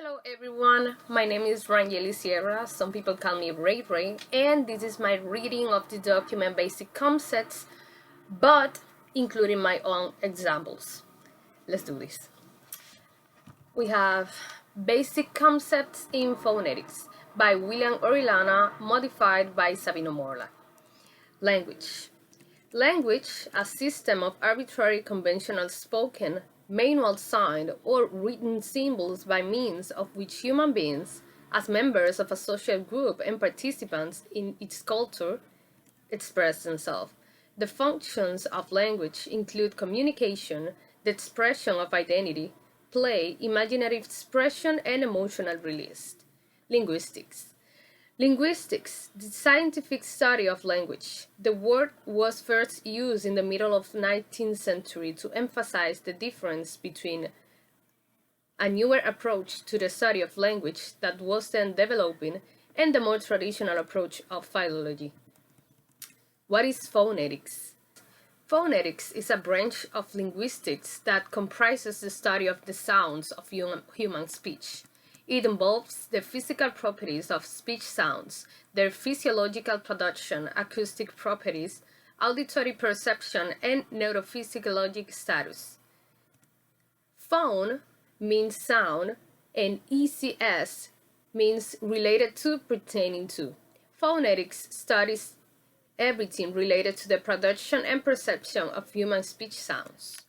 Hello everyone, my name is Rangeli Sierra, some people call me Ray Ray, and this is my reading of the document Basic Concepts, but including my own examples. Let's do this. We have Basic Concepts in Phonetics by William Orellana, modified by Sabino Morla. Language. Language, a system of arbitrary conventional spoken, manual signed, or written symbols by means of which human beings, as members of a social group and participants in its culture, express themselves. The functions of language include communication, the expression of identity, play, imaginary expression, and emotional release. Linguistics. Linguistics, the scientific study of language. The word was first used in the middle of the 19th century to emphasize the difference between a newer approach to the study of language that was then developing and the more traditional approach of philology. What is phonetics? Phonetics is a branch of linguistics that comprises the study of the sounds of human speech. It involves the physical properties of speech sounds, their physiological production, acoustic properties, auditory perception, and neurophysiologic status. Phone means sound, and ECS means related to, pertaining to. Phonetics studies everything related to the production and perception of human speech sounds.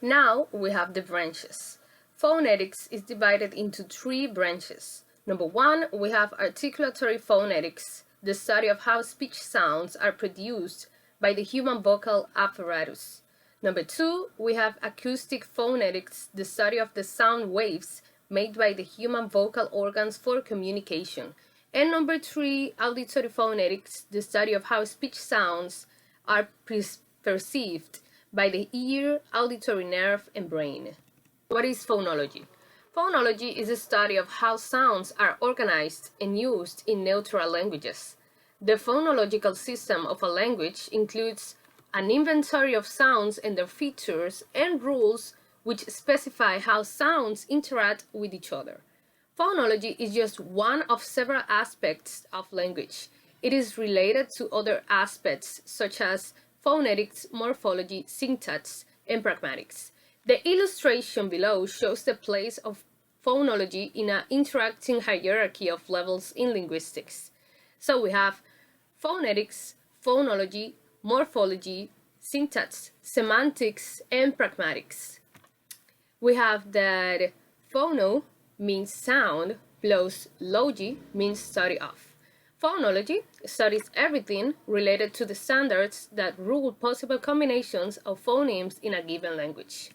Now we have the branches. Phonetics is divided into three branches. Number one, we have articulatory phonetics, the study of how speech sounds are produced by the human vocal apparatus. Number two, we have acoustic phonetics, the study of the sound waves made by the human vocal organs for communication. And number three, auditory phonetics, the study of how speech sounds are perceived by the ear, auditory nerve, and brain. What is phonology? Phonology is a study of how sounds are organized and used in neutral languages. The phonological system of a language includes an inventory of sounds and their features and rules which specify how sounds interact with each other. Phonology is just one of several aspects of language. It is related to other aspects such as phonetics, morphology, syntax, and pragmatics. The illustration below shows the place of phonology in an interacting hierarchy of levels in linguistics. So we have phonetics, phonology, morphology, syntax, semantics, and pragmatics. We have that phono means sound, plus logy means study of. Phonology studies everything related to the standards that rule possible combinations of phonemes in a given language.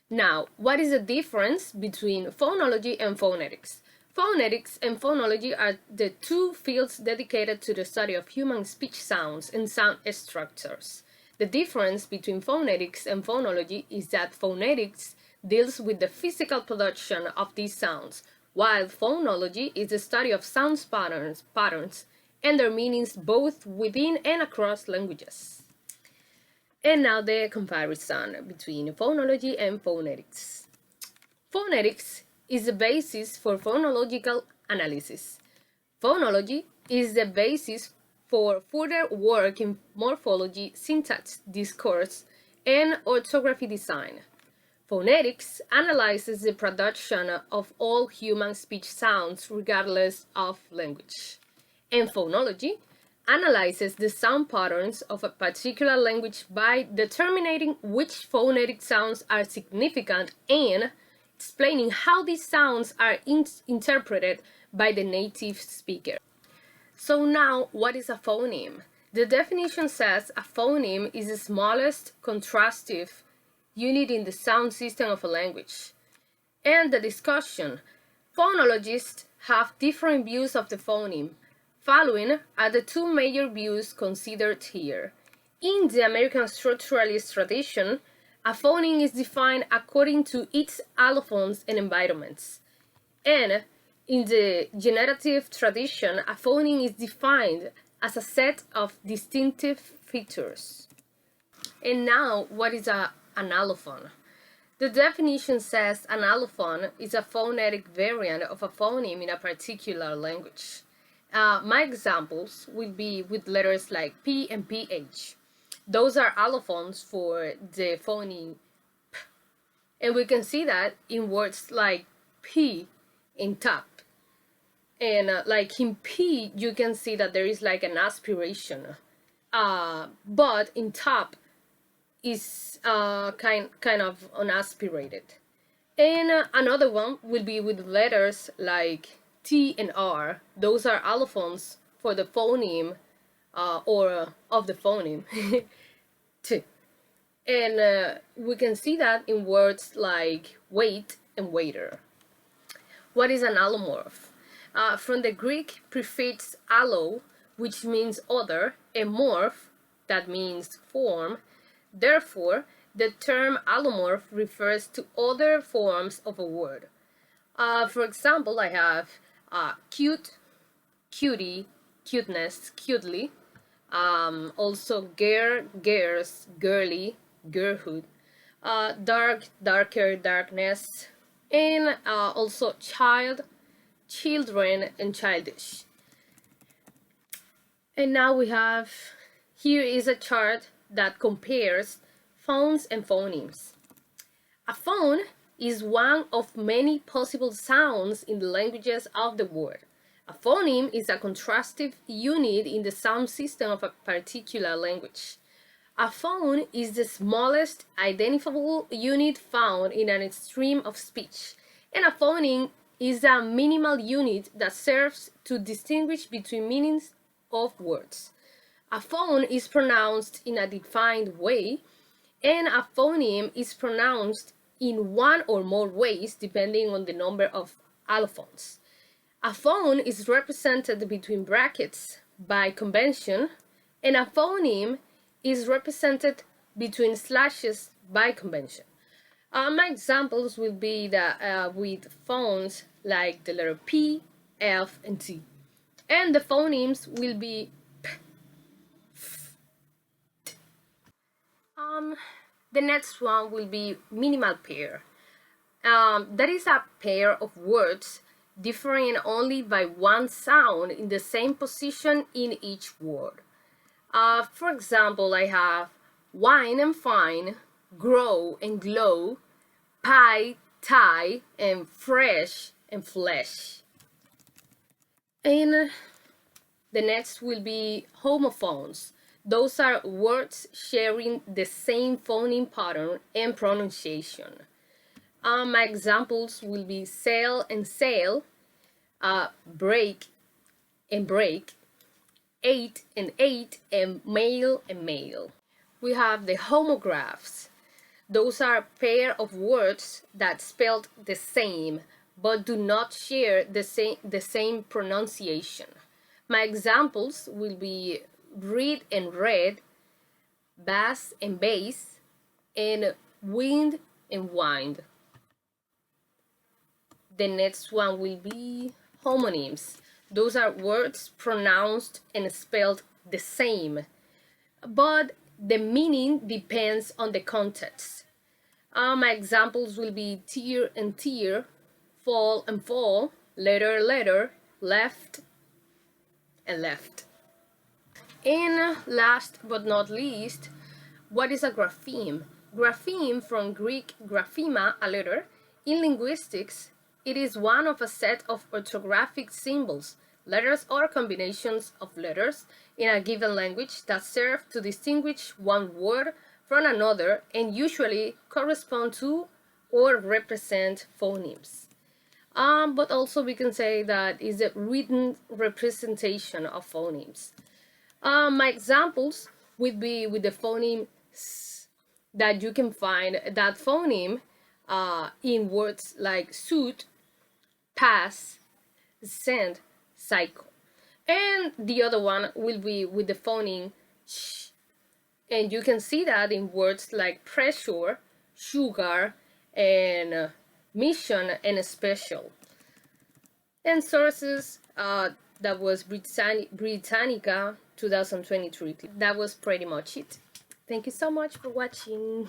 Now, what is the difference between phonology and phonetics? Phonetics and phonology are the two fields dedicated to the study of human speech sounds and sound structures. The difference between phonetics and phonology is that phonetics deals with the physical production of these sounds, while phonology is the study of sound patterns and their meanings both within and across languages. And now the comparison between phonology and phonetics. Phonetics is the basis for phonological analysis. Phonology is the basis for further work in morphology, syntax, discourse, and orthography design. Phonetics analyzes the production of all human speech sounds regardless of language. And phonology analyzes the sound patterns of a particular language by determining which phonetic sounds are significant and explaining how these sounds are interpreted by the native speaker. So now, what is a phoneme? The definition says a phoneme is the smallest contrastive unit in the sound system of a language. And the discussion. Phonologists have different views of the phoneme. Following are the two major views considered here. In the American structuralist tradition, a phoneme is defined according to its allophones and environments. And in the generative tradition, a phoneme is defined as a set of distinctive features. And now, what is an allophone? The definition says an allophone is a phonetic variant of a phoneme in a particular language. My examples will be with letters like P and PH. Those are allophones for the phoneme P. And we can see that in words like P in tap. And like in P, you can see that there is like an aspiration. But in tap is kind of unaspirated. And another one will be with letters like T and R. Those are allophones for the phoneme or of the phoneme T. And we can see that in words like wait and waiter. What is an allomorph? From the Greek prefix allo, which means other, and morph, that means form. Therefore, the term allomorph refers to other forms of a word. For example, I have cute, cutie, cuteness, cutely. Also girl, girls, girly, girlhood. Dark, darker, darkness. And also child, children, and childish. And now we have, here is a chart that compares phones and phonemes. A phone is one of many possible sounds in the languages of the world. A phoneme is a contrastive unit in the sound system of a particular language. A phone is the smallest identifiable unit found in an stream of speech, and a phoneme is a minimal unit that serves to distinguish between meanings of words. A phone is pronounced in a defined way, and a phoneme is pronounced in one or more ways depending on the number of allophones. A phone is represented between brackets by convention, and a phoneme is represented between slashes by convention. My examples will be that with phones like the letter P, F, and T. And the phonemes will be P, F, T. The next one will be minimal pair. That is a pair of words differing only by one sound in the same position in each word. For example, I have wine and fine, grow and glow, pie, tie, and fresh and flesh. And the next will be homophones. Those are words sharing the same phoneme pattern and pronunciation. My examples will be sail and sail, break and break, eight and male and male. We have the homographs. Those are a pair of words that spelled the same but do not share the same pronunciation. My examples will be read and red, bass and bass, and wind and wind. The next one will be homonyms. Those are words pronounced and spelled the same, but the meaning depends on the context. My examples will be tear and tear, fall and fall, letter, letter, left and left. And last but not least, what is a grapheme? Grapheme, from Greek graphema, a letter. In linguistics, it is one of a set of orthographic symbols, letters or combinations of letters in a given language that serve to distinguish one word from another and usually correspond to or represent phonemes. But also we can say that is a written representation of phonemes. My examples would be with the phoneme S, that you can find that phoneme in words like suit, pass, send, cycle. And the other one will be with the phoneme sh, and you can see that in words like pressure, sugar, and mission and special. And sources, that was Britannica 2023. That was pretty much it. Thank you so much for watching.